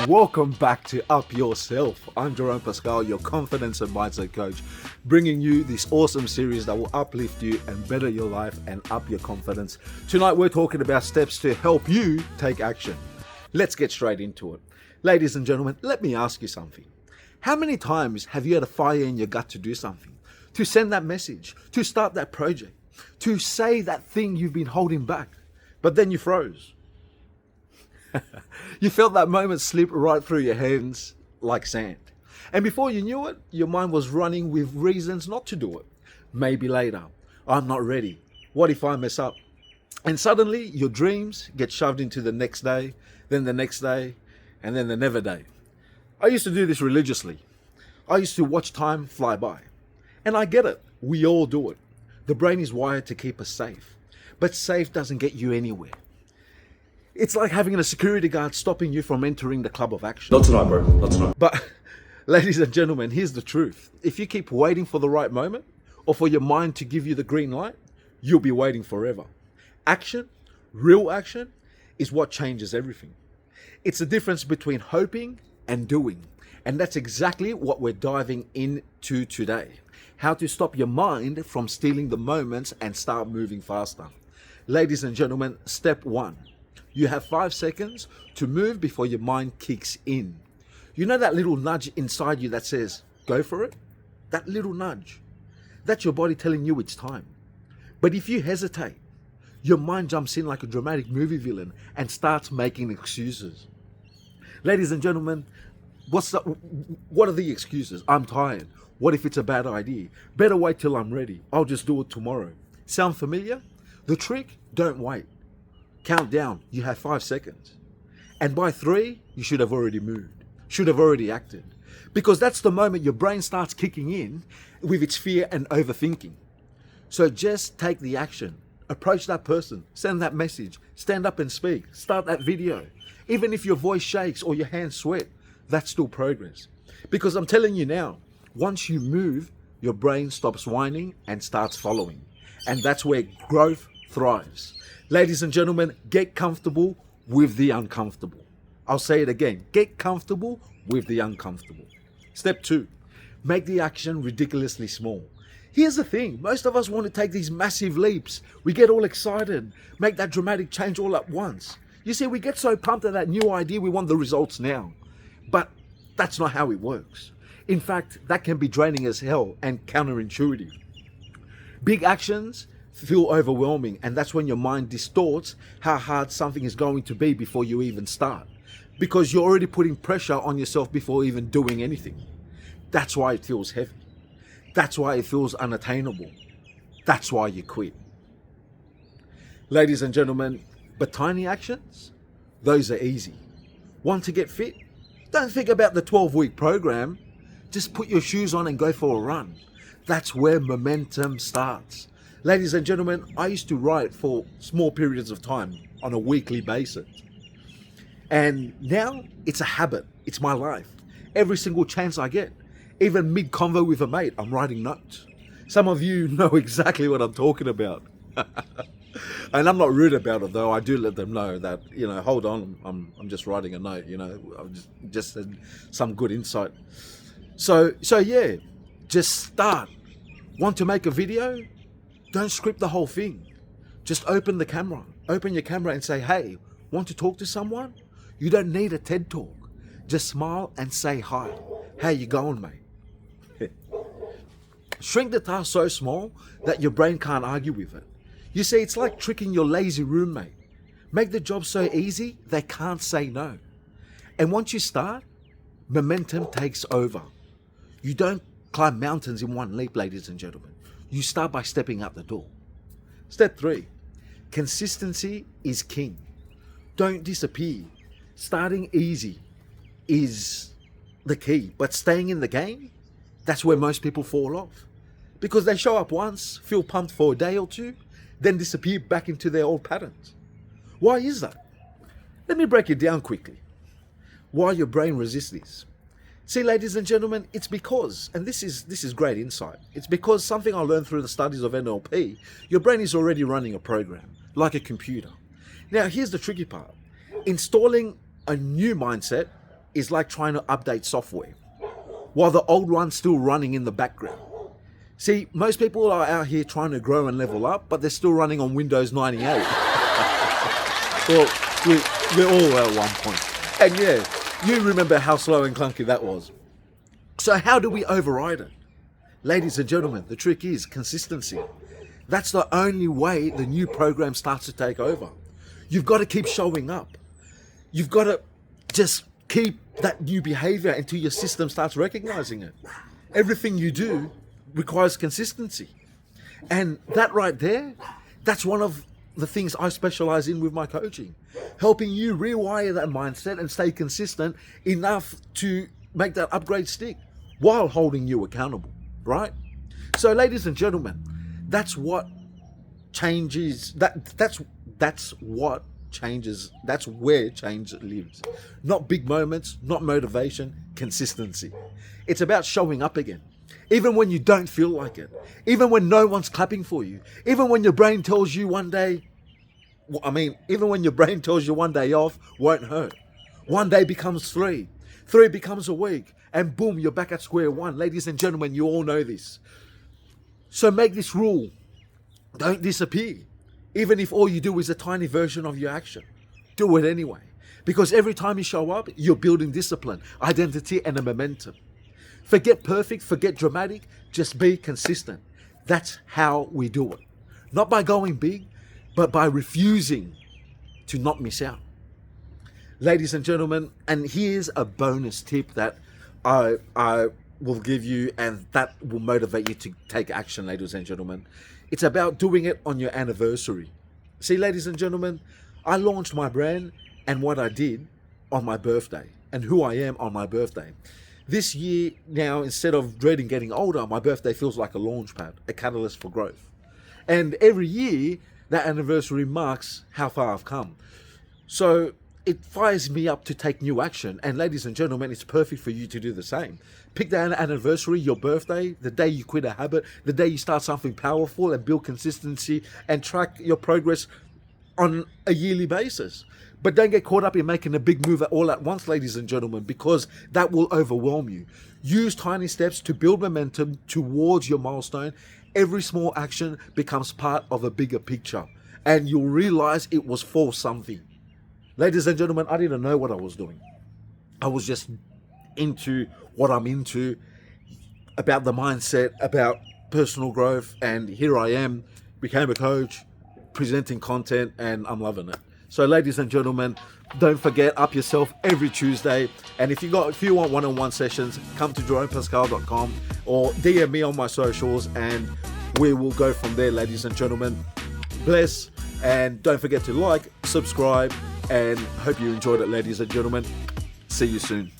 Welcome back to Up Yourself. I'm Jerome Pascal, your confidence and mindset coach, bringing you this awesome series that will uplift you and better your life and up your confidence. Tonight, we're talking about steps to help you take action. Let's get straight into it. Ladies and gentlemen, let me ask you something. How many times have you had a fire in your gut to do something, to send that message, to start that project, to say that thing you've been holding back, but then you froze? You felt that moment slip right through your hands like sand. And before you knew it, your mind was running with reasons not to do it. Maybe later. I'm not ready. What if I mess up? And suddenly your dreams get shoved into the next day, then the next day, and then the never day. I used to do this religiously. I used to watch time fly by. And I get it. We all do it. The brain is wired to keep us safe. But safe doesn't get you anywhere. It's like having a security guard stopping you from entering the club of action. Not tonight, bro. Not tonight. But, ladies and gentlemen, here's the truth. If you keep waiting for the right moment, or for your mind to give you the green light, you'll be waiting forever. Action, real action, is what changes everything. It's the difference between hoping and doing. And that's exactly what we're diving into today. How to stop your mind from stealing the moments and start moving faster. Ladies and gentlemen, step 1. You have 5 seconds to move before your mind kicks in. You know that little nudge inside you that says, go for it? That little nudge. That's your body telling you it's time. But if you hesitate, your mind jumps in like a dramatic movie villain and starts making excuses. Ladies and gentlemen, what are the excuses? I'm tired. What if it's a bad idea? Better wait till I'm ready. I'll just do it tomorrow. Sound familiar? The trick? Don't wait. Count down. You have 5 seconds. And by 3, you should have already moved. Should have already acted. Because that's the moment your brain starts kicking in with its fear and overthinking. So just take the action. Approach that person. Send that message. Stand up and speak. Start that video. Even if your voice shakes or your hands sweat, that's still progress. Because I'm telling you now, once you move, your brain stops whining and starts following. And that's where growth thrives. Ladies and gentlemen, get comfortable with the uncomfortable. I'll say it again. Get comfortable with the uncomfortable. Step 2, make the action ridiculously small. Here's the thing. Most of us want to take these massive leaps. We get all excited, make that dramatic change all at once. You see, we get so pumped at that new idea, we want the results now. But that's not how it works. In fact, that can be draining as hell and counterintuitive. Big actions feel overwhelming, and that's when your mind distorts how hard something is going to be before you even start, because you're already putting pressure on yourself before even doing anything. That's why it feels heavy. That's why it feels unattainable. That's why you quit. Ladies and gentlemen, but tiny actions, those are easy. Want to get fit? Don't think about the 12-week program. Just put your shoes on and go for a run. That's where momentum starts. Ladies and gentlemen, I used to write for small periods of time on a weekly basis. And now it's a habit. It's my life. Every single chance I get, even mid-convo with a mate, I'm writing notes. Some of you know exactly what I'm talking about. And I'm not rude about it, though. I do let them know that, hold on, I'm just writing a note, I've just had some good insight. So yeah, just start. Want to make a video? Don't script the whole thing. Just open the camera. Open your camera and say, hey, want to talk to someone? You don't need a TED talk. Just smile and say hi. How you going, mate? Shrink the task so small that your brain can't argue with it. You see, it's like tricking your lazy roommate. Make the job so easy, they can't say no. And once you start, momentum takes over. You don't climb mountains in one leap, ladies and gentlemen. You start by stepping out the door. Step 3, consistency is king. Don't disappear. Starting easy is the key, but staying in the game, that's where most people fall off. Because they show up once, feel pumped for a day or two, then disappear back into their old patterns. Why is that? Let me break it down quickly. Why your brain resists this. See, ladies and gentlemen, it's because, and this is great insight, it's because something I learned through the studies of NLP, your brain is already running a program, like a computer. Now, here's the tricky part. Installing a new mindset is like trying to update software while the old one's still running in the background. See, most people are out here trying to grow and level up, but they're still running on Windows 98. Well, we're all at one point. And yeah, you remember how slow and clunky that was. So how do we override it? Ladies and gentlemen, the trick is consistency. That's the only way the new program starts to take over. You've got to keep showing up. You've got to just keep that new behavior until your system starts recognizing it. Everything you do requires consistency. And that right there, that's one of the things I specialize in with my coaching. Helping you rewire that mindset and stay consistent enough to make that upgrade stick while holding you accountable, right? So ladies and gentlemen, that's what changes, that's what changes, that's where change lives. Not big moments, not motivation, consistency. It's about showing up again. Even when you don't feel like it, even when no one's clapping for you, even when your brain tells you one day, even when your brain tells you one day off won't hurt. One day becomes three becomes a week, and boom, you're back at square one. Ladies and gentlemen, you all know this. So make this rule. Don't disappear. Even if all you do is a tiny version of your action, do it anyway. Because every time you show up, you're building discipline, identity, and a momentum. Forget perfect, forget dramatic, just be consistent. That's how we do it. Not by going big, but by refusing to not miss out. Ladies and gentlemen, and here's a bonus tip that I will give you, and that will motivate you to take action, ladies and gentlemen. It's about doing it on your anniversary. See, ladies and gentlemen, I launched my brand and what I did on my birthday and who I am on my birthday. This year now, instead of dreading getting older, my birthday feels like a launch pad, a catalyst for growth. And every year, that anniversary marks how far I've come. So it fires me up to take new action. And ladies and gentlemen, it's perfect for you to do the same. Pick that anniversary, your birthday, the day you quit a habit, the day you start something powerful and build consistency and track your progress on a yearly basis. But don't get caught up in making a big move all at once, ladies and gentlemen, because that will overwhelm you. Use tiny steps to build momentum towards your milestone. Every small action becomes part of a bigger picture, and you'll realize it was for something. Ladies and gentlemen, I didn't know what I was doing. I was just into what I'm into, about the mindset, about personal growth, and here I am, became a coach, presenting content, and I'm loving it. So ladies and gentlemen, don't forget, up yourself every Tuesday. And if you want one-on-one sessions, come to jeromepascal.com or DM me on my socials, and we will go from there, ladies and gentlemen. Bless, and don't forget to like, subscribe, and hope you enjoyed it, ladies and gentlemen. See you soon.